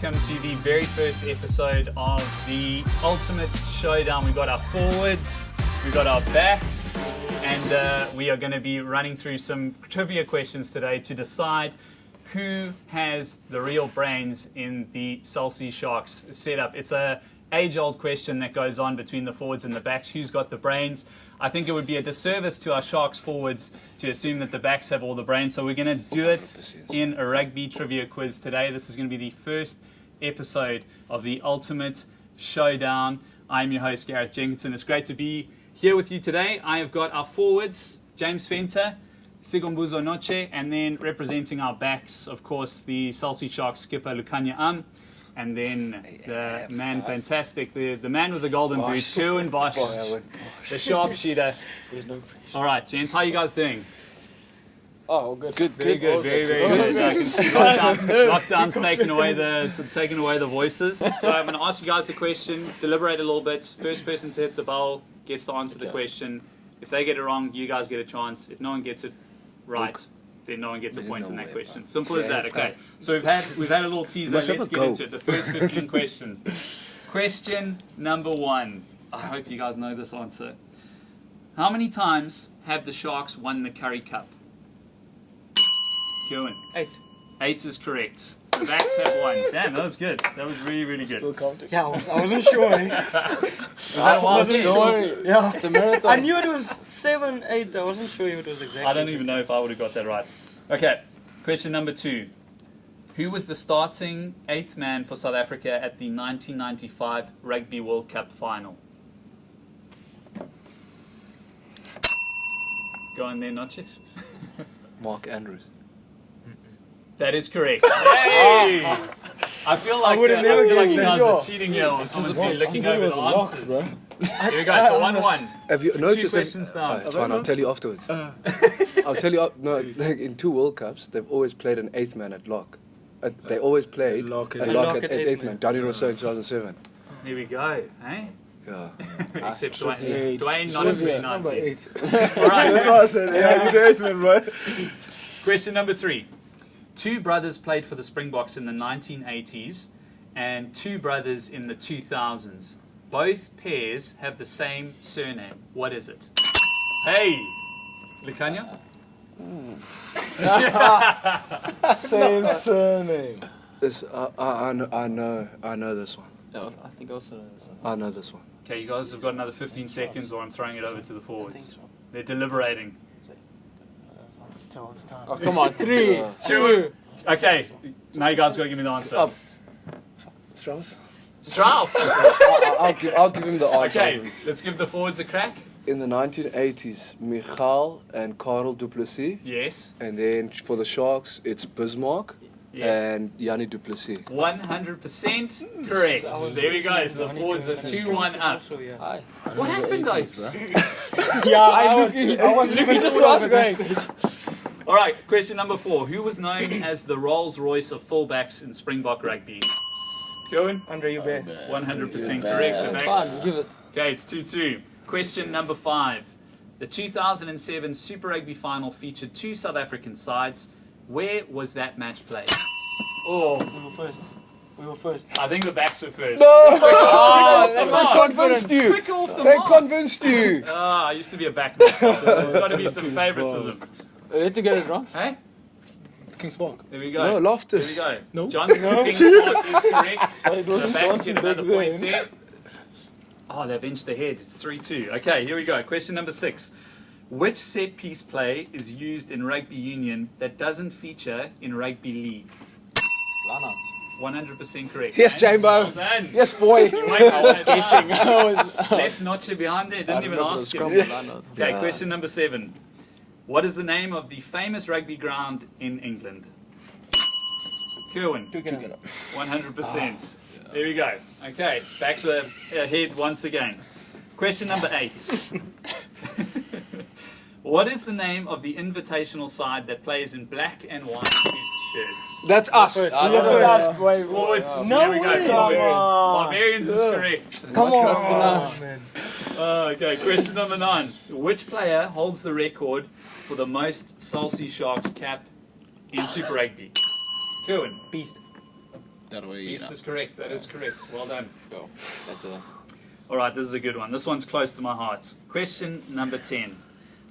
welcome to the very first episode of the Ultimate Showdown. We've got our forwards, we've got our backs, and we are going to be running through some trivia questions today to decide who has the real brains in the Salsi Sharks setup. It's a age-old question that goes on between the forwards and the backs. Who's got the brains? I think it would be a disservice to our Sharks forwards to assume that the backs have all the brains. So we're going to do it in a rugby trivia quiz today. This is going to be the first episode of the Ultimate Showdown. I'm your host, Gareth Jenkinson. It's great to be here with you today. I have got our forwards, James Venter, Sigombuzo Noche, and then representing our backs, of course, the Salsi Sharks skipper, Lukanya and then the man fantastic, the man with the golden boots, Kerwin Bosch, the sharpshooter. All right, gents, how are you guys doing? Oh, good. Very good. I can see lockdown's taking away the voices. So I'm going to ask you guys the question, deliberate a little bit. First person to hit the bell gets to answer the question. If they get it wrong, you guys get a chance. If no one gets it right, then no one gets a point in that question. Simple as that, okay. So we've had a little teaser. Let's get into it. The first 15 questions. Question number 1. I hope you guys know this answer. How many times have the Sharks won the Curry Cup? Kerwin. 8. 8 is correct. The backs have 1. Damn, that was good. That was really, really good. Still counting. Yeah, I wasn't sure. Was that a wild guess? Yeah. It's a marathon. I knew it was 7, 8. I wasn't sure if it was exactly. I don't even know if I would have got that right. Okay, question number 2. Who was the starting 8th man for South Africa at the 1995 Rugby World Cup final? Go on there, Noche. Mark Andrews. That is correct. Yay! I feel like you guys are cheating here. Someone's been looking over the answers. Here we go, so 1-1. Have you noticed? 2 questions down. It's fine, I'll tell you afterwards. I'll tell you, no, like in 2 World Cups, they've always played an 8th man at lock. They always played lock at 8th man. Down in Rousseau in 2007. Here we go, eh? Yeah. Except Dwayne not in 2019. 8. Alright. That's what I said. Yeah, you're the 8th man, bro. Question number 3. 2 brothers played for the Springboks in the 1980s and 2 brothers in the 2000s. Both pairs have the same surname. What is it? Hey! Lukanya? Same surname. I know this one. Yeah, I think also know this one. I know this one. Okay, you guys have got another 15 seconds or I'm throwing it over to the forwards. They're deliberating. Oh, come on. 3, 2. Okay, now you guys got to give me the answer. Strauss? Strauss! I'll give him the answer. Okay, let's give the forwards a crack. In the 1980s, Michael and Karel Du Plessis. Yes. And then for the Sharks, it's Bismarck and Yanni Du Plessis. 100% correct. There we go. So the forwards are 2-1 up. Hi. What happened, guys? Lucky just was going. All right, question number 4. Who was known as the Rolls Royce of fullbacks in Springbok rugby? Kerwin? Andre Hubert. 100% correct. The That's backs. fine. Give it. Okay, it's 2-2. Question number 5. The 2007 Super Rugby final featured 2 South African sides. Where was that match played? Oh, We were first. I think the backs were first. No! They come on. convinced you! Quick off the They mark. convinced you! I used to be a backman. There's got to be some favoritism. We had to get it wrong. Hey? King's Park. There we go. No, Loftus. There we go. No. Johnson King's Park is correct. So the wasn't backs Johnson get another back point then. there. Oh, they've inched ahead. It's 3-2. Okay, here we go. Question number 6. Which set piece play is used in rugby union that doesn't feature in rugby league? Lineouts. 100% correct. Yes, James. Jambo. Well done. Yes, boy. I was Guessing. Left Noche behind there. Didn't even ask him. Lineout. Okay, question number 7. What is the name of the famous rugby ground in England? Kerwin. 100%. There we go. Okay, backs were ahead once again. Question number 8. What is the name of the invitational side that plays in black and white shirts? That's us. Forwards. No Here we go. way. Barbarians is correct. Come Must be on, nice. man. Okay, question number 9. Which player holds the record for the most Salsi Sharks cap in Super Rugby? Kerwin. Beast. that way. East is correct. That is correct. Well done. Go. That's a. All right, this is a good one. This one's close to my heart. Question number 10.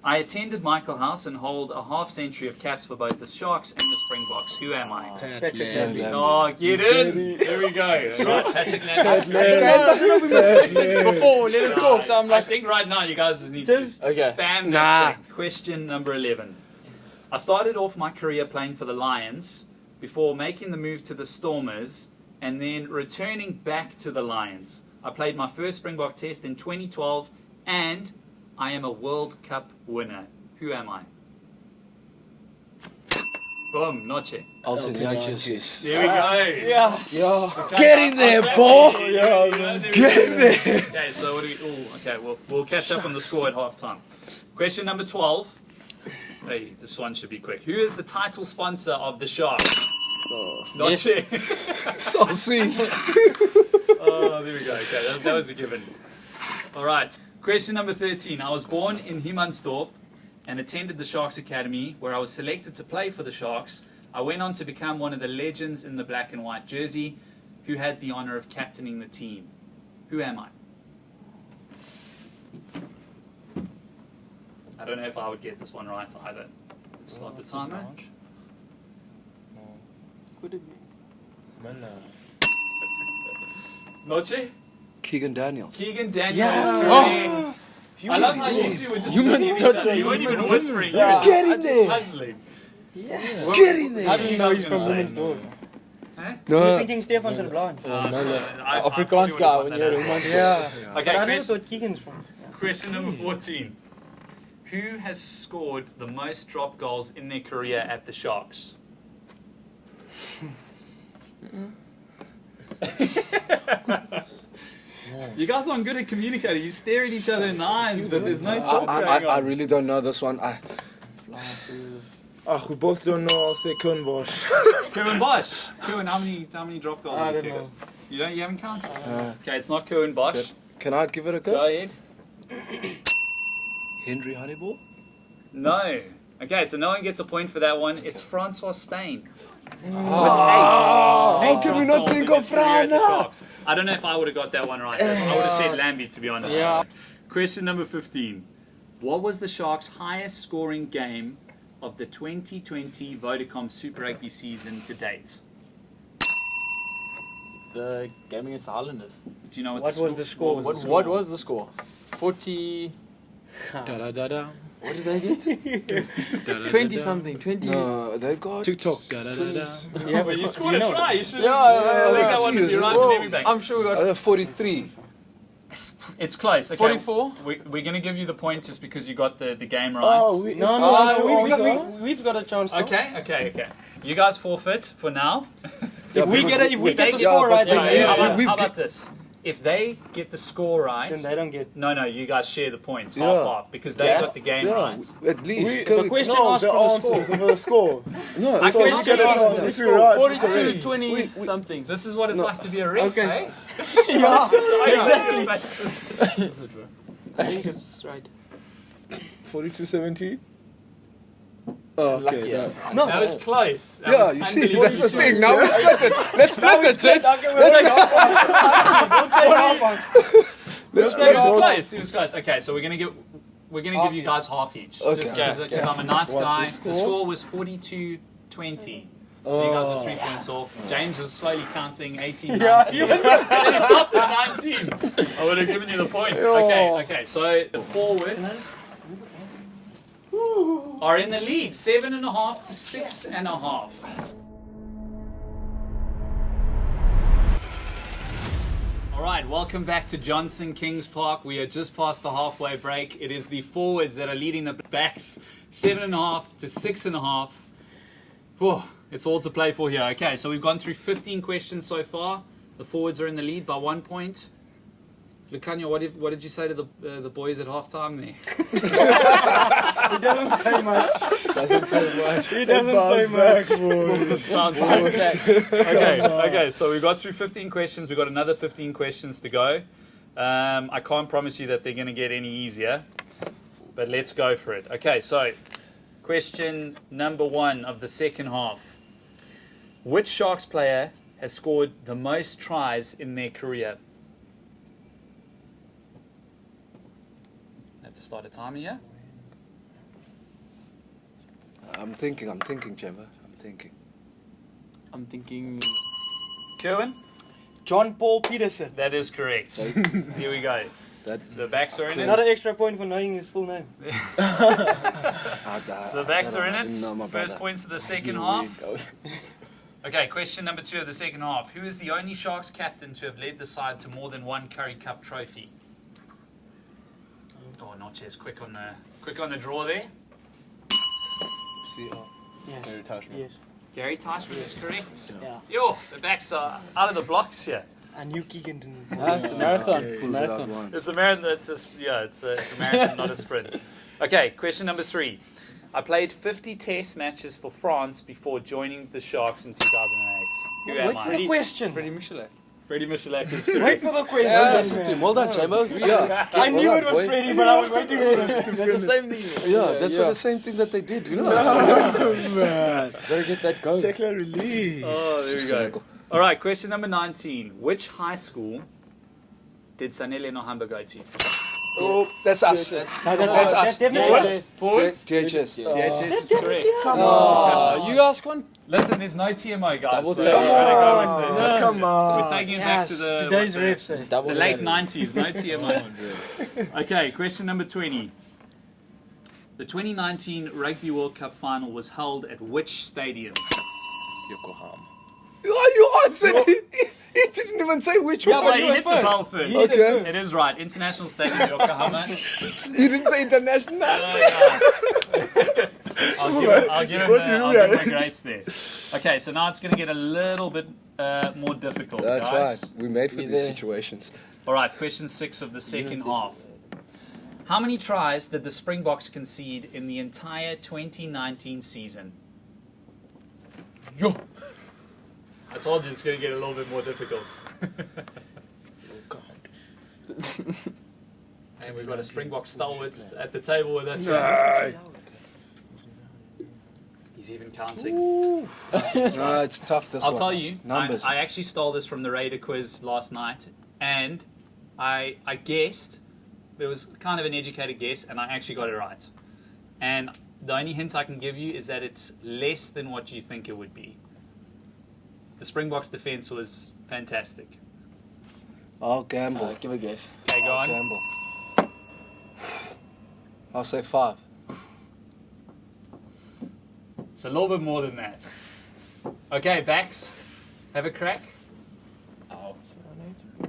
I attended Michael House and hold a half century of caps for both the Sharks and the Springboks. Who am I? Patrick Lambie. Lambie. Oh, get in! ready. There we go. Right, Patrick Lambie. No, we must press it before. Let him talk. So I'm I like, think right now you guys just need to Okay. spam that thing. Question number 11. I started off my career playing for the Lions before making the move to the Stormers and then returning back to the Lions. I played my first Springbok test in 2012 and I am a World Cup winner. Who am I? Boom, Noche. Alton Alton Jantjies. There we go. Yeah. Yeah. Get in there, boy. Get in there. Okay, so what do we? Oh, okay. We'll catch up on the score at halftime. Question number 12. Hey, this one should be quick. Who is the title sponsor of the Sharks? Noche. Saucy. Oh, there we go. Okay, that was a given. All right. Question number 13. I was born in Humansdorp and attended the Sharks Academy, where I was selected to play for the Sharks. I went on to become one of the legends in the black and white jersey, who had the honor of captaining the team. Who am I? I don't know if I would get this one right either. Let's start the timer. could it be? Noche? Keegan Daniel. Keegan Daniels. Yeah. Correct. I love how you two were just Humans looking at each don't other. You weren't even humans whispering. You Yeah. were Get just in there. puzzling. Get in How there. do you know guys he's gonna from say? Women's Door? Huh? You're No. thinking Stefan ter Blaan. Afrikaans guy when you're in Manchester. Yeah. Okay, But I never question, thought Keegan's from. question number 14. Who has scored the most drop goals in their career at the Sharks? You guys aren't good at communicating. You stare at each other in the eyes, but there's no talk going I on. really don't know this one. We both don't know. I'll say Koen Bosch. Kevin Bosch. Kevin, how many drop goals I did you don't kick us? know. You haven't counted? Okay, it's not Kevin Bosch. Can I give it a Go go? ahead. Henry Honeyball? No. Okay, so no one gets a point for that one. It's Francois Steyn. How can we not think of Frana? I don't know if I would have got that one right. I would have said Lambie, to be honest. Yeah. Question number 15. What was the Sharks' highest scoring game of the 2020 Vodacom Super Rugby season to date? The game against the Highlanders. Do you know what, What was the score? What was the score? 40. Da da da. What did they get? 20 something. 20. No, they got TikTok. Da da da da. Yeah, But you scored you a know. try. You should Yeah, I think that one would be right Whoa, in every bank. I'm sure we got 43. It's close. Okay. 44. We're going to give you the point just because you got the game right. Oh, we, No, we've got a chance. though. Okay. You guys forfeit for now. If we get they the get- score right, but then we- we- How about this? If they get the score right, then they don't get. no, you guys share the points, Yeah. half, because they Yeah. got the game Yeah, right. at least. We- Can the we- question No, asked the for the answer score. for the score. No, I So can we ask get you a guys chance. for the If you're right, 42, 20 we- something. This is what it's No. like to be a ref, Okay. eh? Yeah. Exactly. I think it's right. 42-17. Oh, Lucky. okay. Yeah. No. That was close. That Yeah, was you see, unbelievably that's the close. thing. Now we split it. Let's split it, gents. Let's It was split it. close. It was close. Okay, so we're gonna give you guys half each, Okay. just Okay. because I'm a nice What's guy. the The score? score was 42-20. So you guys are 3 points off. James is slowly counting 18, 19. And then he stopped at 19. I would have given you the point. Okay. So the forwards are in the lead, 7.5 to 6.5. All right, welcome back to Johnson Kings Park. We are just past the halfway break. It is the forwards that are leading the backs, 7.5 to 6.5. Whew, it's all to play for here. Okay, so we've gone through 15 questions so far. The forwards are in the lead by 1 point. Lukanya, what did you say to the boys at halftime there? He doesn't say much. Doesn't say much. He doesn't say much. Okay, so we got through 15 questions. We've got another 15 questions to go. I can't promise you that they're going to get any easier, but let's go for it. Okay, so question number 1 of the second half. Which Sharks player has scored the most tries in their career? I have to start a timer here. I'm thinking, Gemma. I'm thinking. I'm thinking. Kerwin? John Paul Peterson. That is correct. Here we go. That, So the backs are in it. Another extra point for knowing his full name. So the backs are in I didn't know my it. First brother. points of the second Here we half. go. Okay, question number 2 of the second half. Who is the only Sharks captain to have led the side to more than one Curry Cup trophy? Oh, Notches, quick on the draw there. Yes. Gary Tashman. Yes. Gary Teichman is correct. Yeah. Yo, the backs are out of the blocks here. And you Keegan didn't. It's a marathon. Okay. It's a Pulled it out marathon. once. It's a marathon. It's a marathon, not a sprint. Okay, question number 3. I played 50 test matches for France before joining the Sharks in 2008. Who am Wait for the I? question. Freddie Michelin. Freddie Michelak is Wait correct. for the Yeah, question. listen to him. Well done, Jamo. Yeah. I knew Well it done, was boy. Freddie, but I was waiting for him. That's the same thing. Yeah, that's the same thing that they did, you know. Man. Better get that going. Take a release. Oh, there we go. All right, question number 19. Which high school did Sanele Nohamba go to? Oh, that's us. No, That's us. definitely Forwards? us. Forwards? JHS. DHS is correct. Oh, you guys can't. Listen, there's no TMO, guys. Double so take. we're gonna go with the- Come on. We're taking it back to the, Today's what the- refs. Eh? Double the late take. 90s, no TMO. Okay, question number 20. The 2019 Rugby World Cup final was held at which stadium? Yokohama. Oh, you answered it. He didn't even say which Yeah, one. but Oh, you you were hit the first. bell first. You hit it Okay. first. It is right. International Stadium, Yokohama. He didn't say international. I'll give him the grace there. Okay, so now it's going to get a little bit more difficult, That's guys. right. We made for Me these there. situations. All right, question 6 of the second half. How many tries did the Springboks concede in the entire 2019 season? Yo. I told you it's going to get a little bit more difficult. And we've got a Springbok stalwart at the table with us. He's even counting. No, it's tough this I'll one. tell you, Numbers. I actually stole this from the Raider quiz last night, and I guessed, but it was kind of an educated guess, and I actually got it right. And the only hint I can give you is that it's less than what you think it would be. The Springboks defense was fantastic. I'll gamble. Give a guess. Okay, go I'll on. gamble. I'll say 5. It's a little bit more than that. Okay, backs, have a crack. Oh.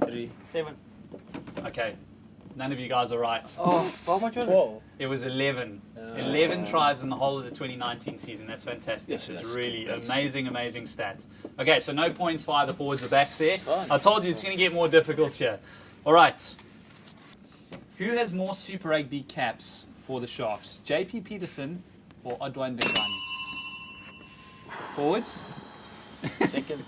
3. 7. Okay, none of you guys are right. Oh, how much was it? 12. It was 11. 11 tries in the whole of the 2019 season. That's fantastic. Yes, it's that's really good. That's- amazing stat. Okay, so no points for either forwards or backs there. fine. I told you it's going to get more difficult here. All right. Who has more Super Rugby caps for the Sharks? JP Peterson or Odwan Dengani? Forwards? Second.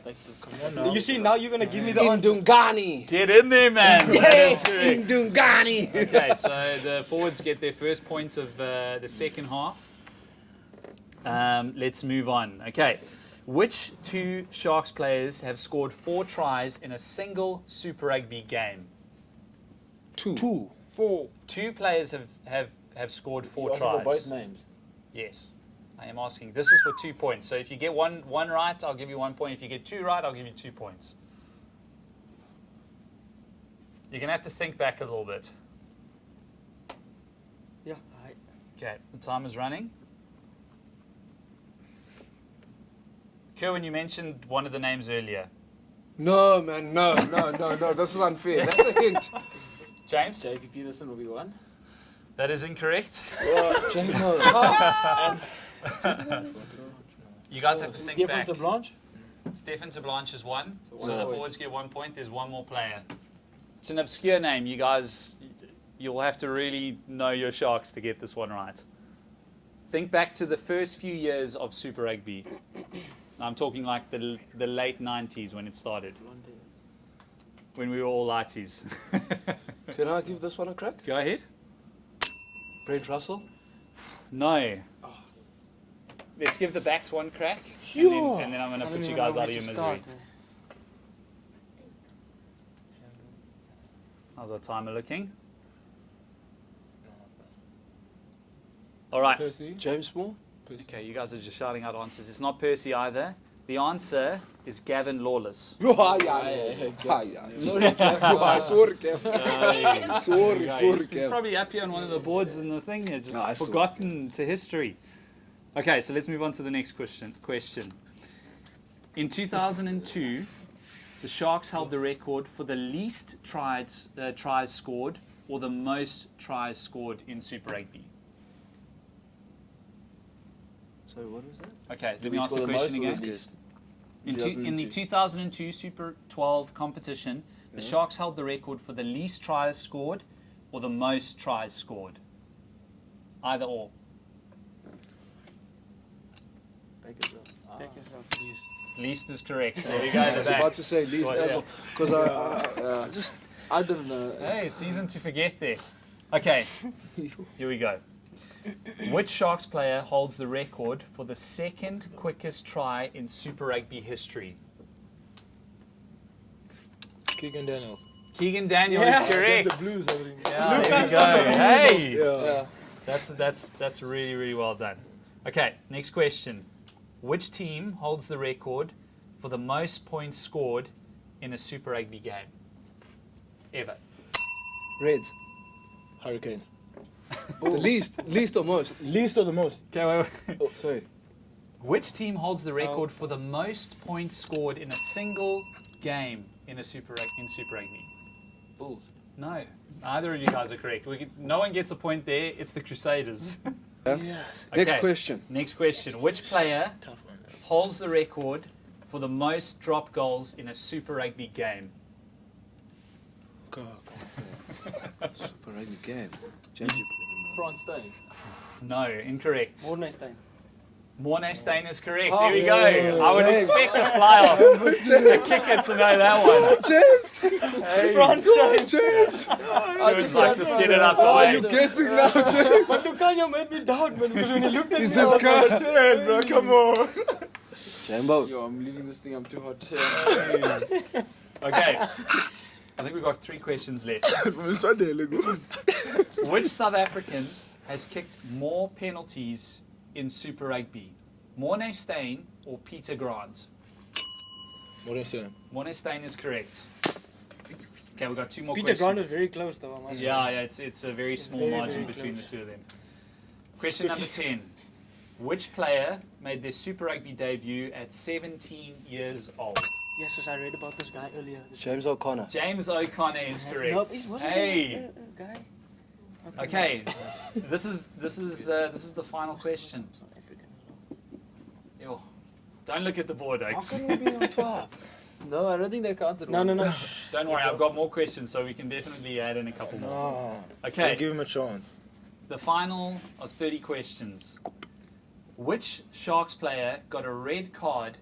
Back to come on. You see, now you're going to give me the answer. Indungani. Get in there, man. Yes, That is correct. Indungani. Okay, so the forwards get their first point of the second half. Let's move on. Okay, which 2 Sharks players have scored 4 tries in a single Super Rugby game? 2. 4. 2 players have scored 4 You asked for tries. both names. Yes, I am asking. This is for 2 points. So if you get one right, I'll give you 1 point. If you get 2 right, I'll give you 2 points. You're gonna have to think back a little bit. Yeah. Okay, the time is running. Kerwin, you mentioned one of the names earlier. No, man, no. This is unfair. That's a hint. James? JP Peterson will be one. That is incorrect. Jamo. You guys have to think Stefan back. de Blanche. Stefan de Blanche is 1. So one the point. forwards get 1 point. There's one more player. It's an obscure name. You guys, you'll have to really know your Sharks to get this one right. Think back to the first few years of Super Rugby. I'm talking like the late 90s when it started. When we were all lighties. Can I give this one a crack? Go ahead. Brent Russell? No. let's give the backs one crack, Sure. and then I'm going to I put don't you even guys know out where of your to start, misery. How's our timer looking? All right. Percy. James Moore? Okay, you guys are just shouting out answers. It's not Percy either. The answer is Gavin Lawless. Sorry, Kev. Sorry, He's Kev. probably up here on one of the boards in the thing. Just No, I saw it, forgotten to history. Okay, so let's move on to the next question. In 2002, the Sharks held the record for the least tries scored or the most tries scored in Super Rugby. Sorry, what was that? Okay, let we me ask score the the question most or again. the least? In the 2002 Super 12 competition, the Sharks held the record for the least tries scored or the most tries scored. Either or. Take yourself. Least is correct. There we go. I The was about backs. to say least Well, as yeah. well. Because I don't know. Hey, season to forget there. Okay, here we go. Which Sharks player holds the record for the second quickest try in Super Rugby history? Keegan Daniels. Keegan Daniel Yeah. is correct. Against the Blues, I think. Yeah, there we go. Hey, Yeah. that's really, really well done. Okay, next question. Which team holds the record for the most points scored in a Super Rugby game ever? Reds. Hurricanes. The least or most? Least or the most? Okay, wait. Oh, sorry. Which team holds the record for the most points scored in a single game in Super Rugby? Bulls. No, neither of you guys are correct. No one gets a point there. It's the Crusaders. Next Okay, question. Next question. Which player Tough one. holds the record for the most drop goals in a Super Rugby game? God. Super Rugby game. James, you Franz Steyn. No, incorrect. Morgenstein. Morne Steyn is correct. Oh, There we go. yeah. I would James. expect a fly off a kicker to know that one. James! Franz. I just like to get it out the How are way. you guessing now, James? But Lucania made me doubt, man, because when he looked at Is me, I this was guy? like, 10, bro, come on. Jambo. Yo, I'm leaving this thing. I'm too hot. Okay. I think we've got 3 questions left. From Sunday, look. Which South African has kicked more penalties in Super Rugby? Morne Steyn or Peter Grant? What is it? Morne Steyn is correct. Okay, we've got 2 more Peter questions. Grant was very close, though. I must say. Yeah, it's a very small Very, margin very between close. the two of them. Question number 10. Which player made their Super Rugby debut at 17 years old? Yes, yes, I read about this guy earlier. James O'Connor. James O'Connor is No, correct. it wasn't Hey. a guy. Okay, this is the final question. South African as well. Yo, don't look at the board, How Oaks. can we be on 5? No, I don't think they counted. No, no, no. Don't worry, I've got more questions, so we can definitely add in a couple more. No. Okay, Give him a chance. the final of 30 questions. Which Sharks player got a red card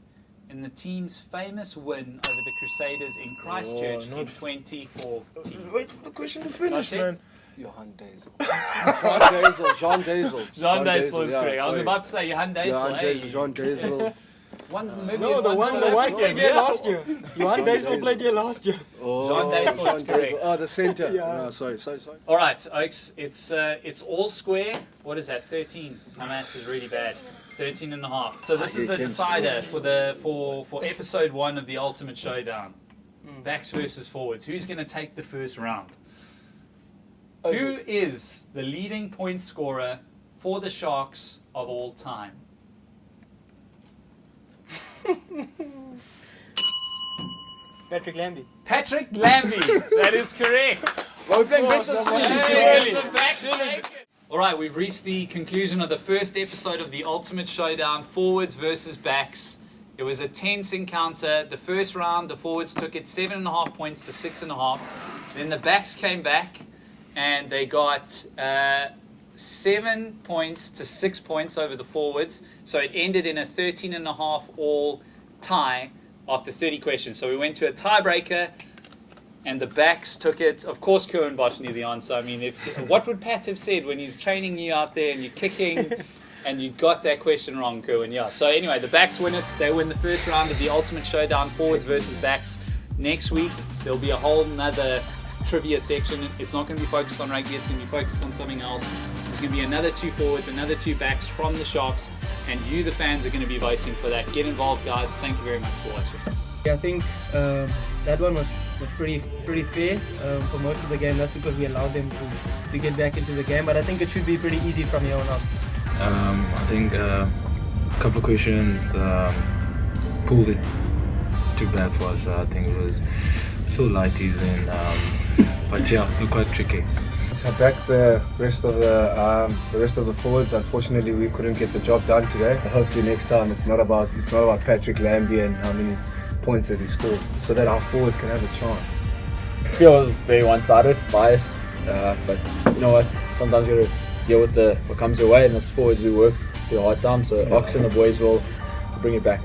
in the team's famous win over the Crusaders in Christchurch Oh, in not- 2014? Wait for the question to finish, That's it? man. Johan Dazel. Jean Dazel. Jean Dazel is yeah, correct. I was sorry. about to say Johan Dazel. Johan Hey. Dazel. Jean Dazel. One's Namibian, No, the one's one South played African. here Yeah. last year. Johan Dazel Dazel. played here last year. Oh, Jean Dazel is correct. Oh, the centre. Yeah. No, sorry. All right, Oaks, it's all square. What is that? 13. My maths is really bad. 13 and a half. So this is the decider for episode 1 of the Ultimate Showdown. Backs versus forwards. Who's going to take the first round? Who is the leading point scorer for the Sharks of all time? Patrick Lambie. Patrick Lambie. That is correct. Well, we're playing best of 3. Hey, the backs take it. All right, we've reached the conclusion of the first episode of the Ultimate Showdown, forwards versus backs. It was a tense encounter. The first round, the forwards took it 7.5 points to 6.5. Then the backs came back and they got 7 points to 6 points over the forwards. So it ended in a 13.5 all tie after 30 questions. So we went to a tiebreaker. And the backs took it. Of course, Curran Bosch knew the answer. I mean, what would Pat have said when he's training you out there and you're kicking And you got that question wrong, Kerwin. Yeah. So anyway, the backs win it. They win the first round of the Ultimate Showdown, forwards versus backs. Next week there'll be a whole nother trivia section. It's not going to be focused on rugby. It's going to be focused on something else. There's going to be another 2 forwards, another 2 backs from the Sharks, and you, the fans, are going to be voting for that. Get involved, guys. Thank you very much for watching. Yeah, I think that one was pretty fair for most of the game. That's because we allowed them to get back into the game. But I think it should be pretty easy from here on out. I think a couple of questions pulled it too back for us. I think it was so light easing, but yeah, they're quite tricky. To back the rest of the forwards, unfortunately we couldn't get the job done today. Hopefully next time it's not about Patrick Lambie and how many points that he scored, so that our forwards can have a chance. I feel it was very one-sided, biased, but you know what? Sometimes you got to deal with what comes your way, and as forwards we work through a hard time. So Ox and the boys will bring it back.